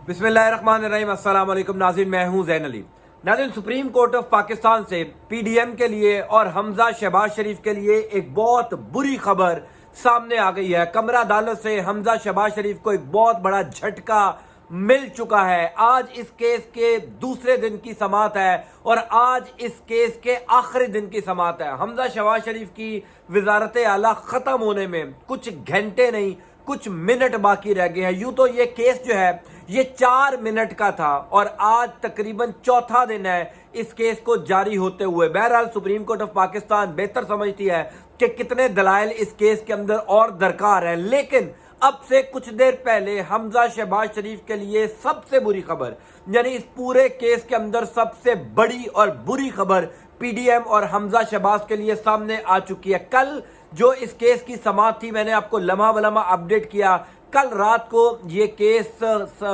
बिस्मिल्लाहिर्रहमानिर्रहीम। अस्सलाम वालेकुम नाज़रीन, मैं हूं ज़ैन अली। नाज़रीन, सुप्रीम कोर्ट ऑफ पाकिस्तान से पीडीएम के लिए और हमजा शहबाज शरीफ के लिए एक बहुत बुरी खबर सामने आ गई है। कमरा अदालत से हमजा शहबाज शरीफ को एक बहुत बड़ा झटका मिल चुका है। आज इस केस के दूसरे दिन की समाअत है और आज इस केस के आखिरी दिन की समाअत है। हमजा शहबाज शरीफ की वजारत आला खत्म होने में कुछ घंटे नहीं, कुछ मिनट बाकी रह गए हैं। यूं तो ये केस जो है ये 4 मिनट का था और आज तकरीबन चौथा दिन है इस केस को जारी होते हुए। बहरहाल सुप्रीम कोर्ट ऑफ पाकिस्तान बेहतर समझती है कि कितने दलाइल इस केस के अंदर और दरकार है, लेकिन अब से कुछ देर पहले हमजा शहबाज शरीफ के लिए सबसे बुरी खबर, यानी इस पूरे केस के अंदर सबसे बड़ी और बुरी खबर पीडीएम और हमजा शहबाज के लिए सामने आ चुकी है। कल जो इस केस की समाअत थी, मैंने आपको लम्हा बलम्हा अपडेट किया। कल रात को ये केस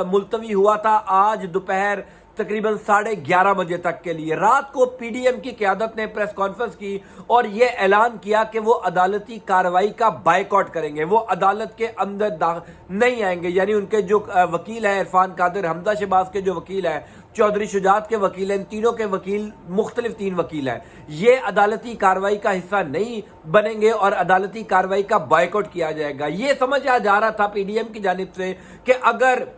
मुलतवी हुआ था, आज दोपहर तकरीबन 11:30 बजे तक के लिए। रात को पीडीएम की क़यादत ने प्रेस कॉन्फ्रेंस की और ये ऐलान किया कि वो अदालती कार्रवाई का बायकॉट करेंगे, वो अदालत के अंदर नहीं आएंगे। यानी उनके जो वकील हैं इरफान कादिर, हमजा शहबाज के जो वकील हैं, चौधरी शुजात के वकील हैं, इन तीनों के वकील मुख्तलिफ 3 वकील हैं, ये अदालती कार्रवाई का हिस्सा नहीं बनेंगे और अदालती कार्रवाई का बायकॉट किया जाएगा। ये समझा जा रहा था पीडीएम की जानिब से कि अगर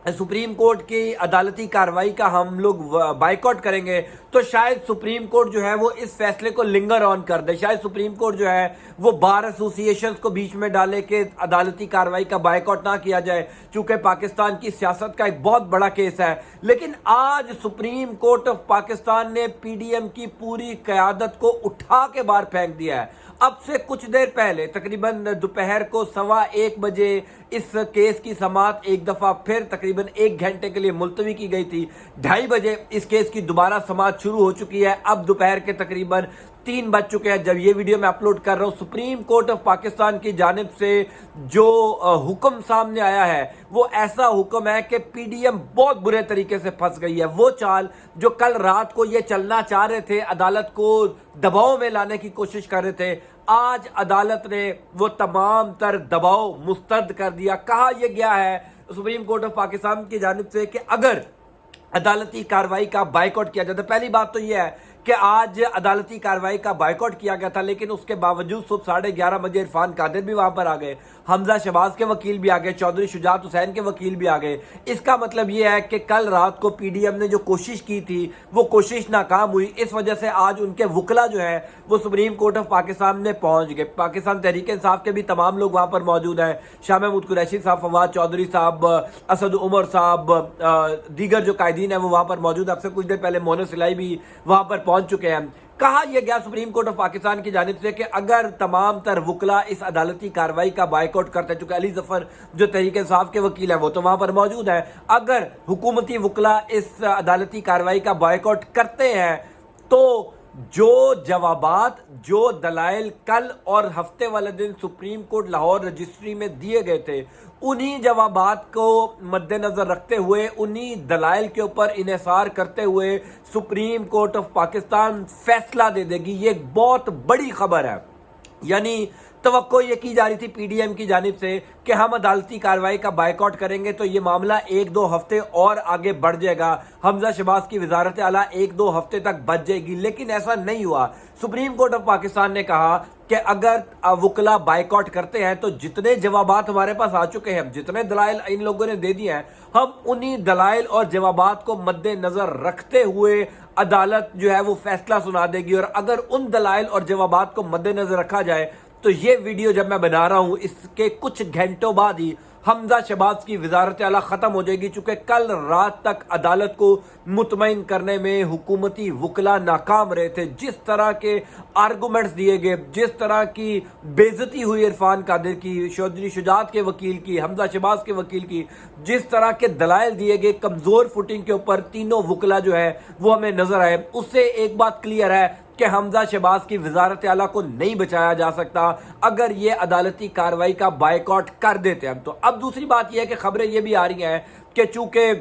सुप्रीम कोर्ट की अदालती कार्रवाई का हम लोग बायकॉट करेंगे तो शायद सुप्रीम कोर्ट जो है वो इस फैसले को लिंगर ऑन कर दे। शायद सुप्रीम कोर्ट जो है वो बार एसोसिएशंस को बीच में डाले कि अदालती कार्रवाई का बायकॉट ना किया जाए, चूंकि पाकिस्तान की सियासत का एक बहुत बड़ा केस है। लेकिन आज सुप्रीम कोर्ट ऑफ पाकिस्तान ने पीडीएम की पूरी क़यादत को उठा के बाहर फेंक दिया है। अब से कुछ देर पहले तकरीबन दोपहर को 1:15 बजे इस केस की समाअत एक दफ़ा फिर तकरीबन 1 घंटे के लिए मुलतवी की गई थी। 2:30 बजे इस केस की दोबारा समाअत शुरू हो चुकी है। अब दोपहर के तकरीबन 3 बज चुके हैं जब ये वीडियो मैं अपलोड कर रहा हूँ। सुप्रीम कोर्ट ऑफ पाकिस्तान की जानिब से जो हुक्म सामने आया है वो ऐसा हुक्म है कि पीडीएम बहुत बुरे तरीके से फंस गई है। वो चाल जो कल रात को ये चलना चाह रहे थे, अदालत को दबाव में लाने की कोशिश कर रहे थे, आज अदालत ने वो तमाम तर दबाव मुस्तरद कर दिया। कहा यह गया है सुप्रीम कोर्ट ऑफ पाकिस्तान की जानिब से कि अगर अदालती कार्रवाई का बायकॉट किया जाता, पहली बात तो यह है कि आज अदालती कार्रवाई का बायकॉट किया गया था, लेकिन उसके बावजूद सुबह 11:30 बजे इरफान कादिर भी वहां पर आ गए, हमजा शहबाज के वकील भी आ गए, चौधरी शुजात हुसैन के वकील भी आ गए। इसका मतलब यह है कि कल रात को पीडीएम ने जो कोशिश की थी वो कोशिश नाकाम हुई। इस वजह से आज उनके वकला जो है वो सुप्रीम कोर्ट ऑफ पाकिस्तान में पहुंच गए। पाकिस्तान तहरीक इंसाफ के भी तमाम लोग वहां पर मौजूद हैं, शाह महमूद कुरैशी साहब, फवाद चौधरी साहब, असद उमर साहब, दीगर जो कायदीन है वो वहां पर मौजूद। अब से कुछ देर पहले मोहन सिलाई भी वहां पर पहुंच चुके हैं। कहा यह गया सुप्रीम कोर्ट ऑफ पाकिस्तान की जानिब से कि अगर तमाम तर वकला इस अदालती कार्रवाई का बायकॉट करते हैं, चूंकि अली जफर जो तहरीक इंसाफ के वकील है वो तो वहां पर मौजूद है, अगर हुकूमती वकला इस अदालती कार्रवाई का बायकॉट करते हैं तो जो जवाबात, जो दलाइल कल और हफ्ते वाले दिन सुप्रीम कोर्ट लाहौर रजिस्ट्री में दिए गए थे, उन्हीं जवाबात को मद्देनजर रखते हुए, उन्हीं दलाइल के ऊपर इन्हिसार करते हुए सुप्रीम कोर्ट ऑफ पाकिस्तान फैसला दे देगी। ये एक बहुत बड़ी खबर है। यानी तवक्को ये की जा रही थी पीडीएम की जानिब से कि हम अदालती कार्रवाई का बायकॉट करेंगे तो ये मामला 1-2 हफ्ते और आगे बढ़ जाएगा, हमजा शहबाज की वजारत आला 1-2 हफ्ते तक बच जाएगी। लेकिन ऐसा नहीं हुआ। सुप्रीम कोर्ट ऑफ पाकिस्तान ने कहा कि अगर वकला बायकॉट करते हैं तो जितने जवाबात हमारे पास आ चुके हैं, जितने दलाइल इन लोगों ने दे दिए हैं, हम उन्हीं दलाइल और जवाबात को मद्देनजर रखते हुए अदालत जो है वो फैसला सुना देगी। और अगर उन दलाइल और जवाबात को मद्देनजर रखा जाए तो ये वीडियो जब मैं बना रहा हूं इसके कुछ घंटों बाद ही हमजा शहबाज की वजारत आला खत्म हो जाएगी, चूंकि कल रात तक अदालत को मुतमईन करने में हुकूमती वकला नाकाम रहे थे। जिस तरह के आर्गूमेंट्स दिए गए, जिस तरह की बेइज्जती हुई इरफान कादिर की, चौधरी शुजात के वकील की, हमजा शहबाज के वकील की, जिस तरह के दलाइल दिए गए कमजोर फुटिंग के ऊपर तीनों वकला जो है वो हमें नजर आए, उससे एक बात क्लियर है कि हमजा शहबाज की वजारत आला को नहीं बचाया जा सकता अगर ये अदालती कार्रवाई का बायकॉट कर देते हैं। तो अब दूसरी बात यह है कि खबरें ये भी आ रही हैं कि चूंकि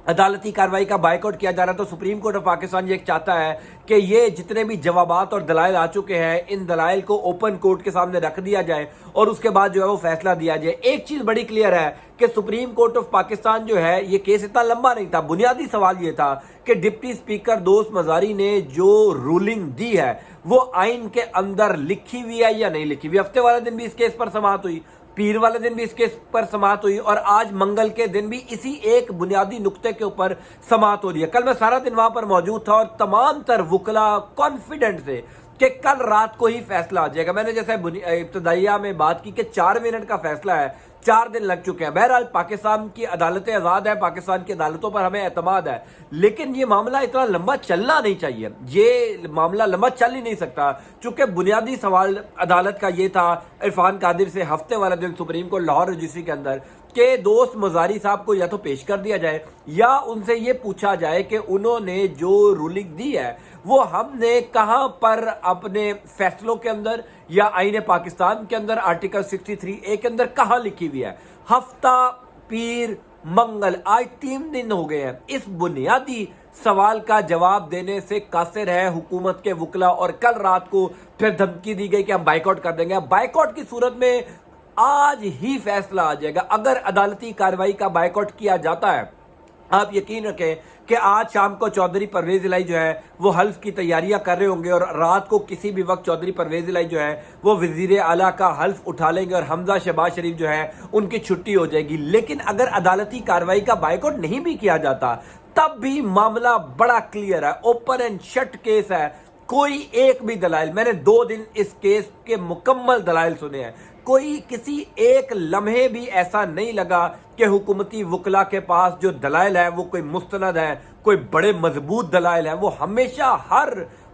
अदालती कार्रवाई का बायकॉट किया जा रहा है, तो सुप्रीम कोर्ट ऑफ पाकिस्तान ये चाहता है कि ये जितने भी जवाबात और दलाइल आ चुके हैं, इन दलाइल को ओपन कोर्ट के सामने रख दिया जाए और उसके बाद जो है वो फैसला दिया जाए। एक चीज बड़ी क्लियर है कि सुप्रीम कोर्ट ऑफ पाकिस्तान जो है, ये केस इतना लंबा नहीं था। बुनियादी सवाल ये था कि डिप्टी स्पीकर दोस्त मजारी ने जो रूलिंग दी है वो आइन के अंदर लिखी हुई है या नहीं लिखी हुई। हफ्ते वाले दिन भी इस केस पर समाअत हुई, पीर वाले दिन भी इस केस पर समाअत हुई और आज मंगल के दिन भी इसी एक बुनियादी नुक्ते के ऊपर समाअत हो रही है। कल मैं सारा दिन वहां पर मौजूद था और तमाम तर वुकला कॉन्फिडेंट थे कि कल रात को ही फैसला आ जाएगा। मैंने जैसे इब्तदाइया में बात की कि 4 मिनट का फैसला है, 4 दिन लग चुके हैं। बहरहाल पाकिस्तान की अदालतें आजाद है, पाकिस्तान की अदालतों पर हमें एतमाद है, लेकिन ये मामला इतना लंबा चलना नहीं चाहिए। ये मामला लंबा चल ही नहीं सकता, चूंकि बुनियादी सवाल अदालत का ये था इरफान कादिर से हफ्ते वाला दिन सुप्रीम कोर्ट लाहौर रजिस्ट्री के अंदर कि दोस्त मजारी साहब को या तो पेश कर दिया जाए या उनसे ये पूछा जाए कि उन्होंने जो रूलिंग दी है वो हमने कहां पर अपने फैसलों के अंदर या आईने पाकिस्तान के अंदर आर्टिकल 63A के अंदर कहां लिखी हुई है। हफ्ता, पीर, मंगल, आज 3 दिन हो गए हैं। इस बुनियादी सवाल का जवाब देने से कासिर है हुकूमत के वुकला और कल रात को फिर धमकी दी गई कि हम बाइकआउट कर देंगे। बाइकआउट की सूरत में आज ही फैसला आ जाएगा। अगर अदालती कार्रवाई का बाइकआउट किया जाता है, आप यकीन रखें कि आज शाम को चौधरी परवेज इलाही जो है वो हल्फ की तैयारियां कर रहे होंगे और रात को किसी भी वक्त चौधरी परवेज इलाही जो है वो वजीर आला का हल्फ उठा लेंगे और हमजा शहबाज शरीफ जो है उनकी छुट्टी हो जाएगी। लेकिन अगर अदालती कार्रवाई का बाइकआउट नहीं भी किया जाता तब भी मामला बड़ा क्लियर है, ओपन एंड शट केस है। कोई एक भी दलाइल, मैंने 2 दिन इस केस के मुकम्मल दलाइल सुने हैं, कोई किसी एक लम्हे भी ऐसा नहीं लगा कि हुकूमती वुकला के पास जो दलाइल है वो कोई मुस्तनद है, कोई बड़े मजबूत दलाइल है। वो हमेशा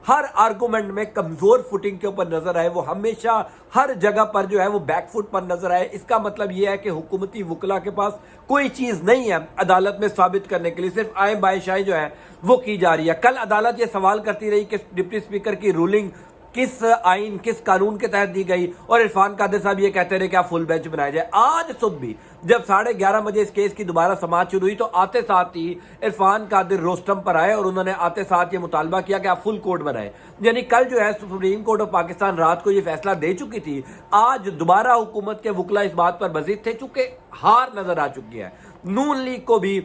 हर आर्गूमेंट में कमजोर फुटिंग के ऊपर नजर आए, वो हमेशा हर जगह पर जो है वो बैकफुट पर नजर आए। इसका मतलब ये है कि हुकूमती वुकला के पास कोई चीज नहीं है अदालत में साबित करने के लिए, सिर्फ आए बायशाही जो है वो की जा रही है। कल अदालत ये सवाल करती रही कि डिप्टी स्पीकर की रूलिंग किस आइन, किस कानून के तहत दी गई और इरफान कादिर साहब ये कहते रहे कि आप फुल बेंच बनाया जाए। आज सुबह भी जब 11:30 बजे इस केस की दोबारा समाअत शुरू हुई तो आते साथ ही इरफान कादिर रोस्टम पर आए और उन्होंने आते साथ ये मुतालबा किया कि आप फुल कोर्ट बनाए। यानी कल जो है सुप्रीम कोर्ट ऑफ पाकिस्तान रात को ये फैसला दे चुकी थी, आज दोबारा हुकूमत के वुकला इस बात पर बजीद थे, चूंकि हार नजर आ चुकी है। नून लीग को भी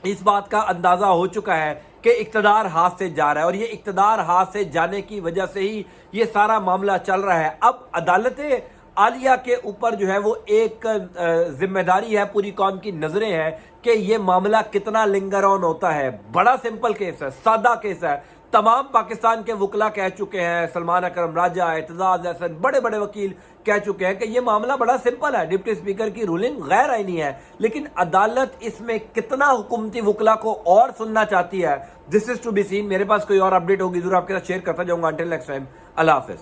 इस बात का अंदाजा हो चुका है कि इक्तदार हाथ से जा रहा है और ये इक्तदार हाथ से जाने की वजह से ही ये सारा मामला चल रहा है। अब अदालतें आलिया के ऊपर जो है वो एक जिम्मेदारी है, पूरी कौम की नजरें हैं कि ये मामला कितना लिंगर ऑन होता है। बड़ा सिंपल केस है, सादा केस है। तमाम पाकिस्तान के वुकला कह चुके हैं, सलमान अकरम राजा, एतजाज अहसन, बड़े बड़े वकील कह चुके हैं कि ये मामला बड़ा सिंपल है, डिप्टी स्पीकर की रूलिंग गैर आईनी है। लेकिन अदालत इसमें कितना हुकूमती वुकला को और सुनना चाहती है, this is to be seen. मेरे पास कोई और अपडेट होगी जरूर आपके साथ शेयर करता जाऊंगा। अंटिल नेक्स्ट टाइम, अल्लाह हाफिज।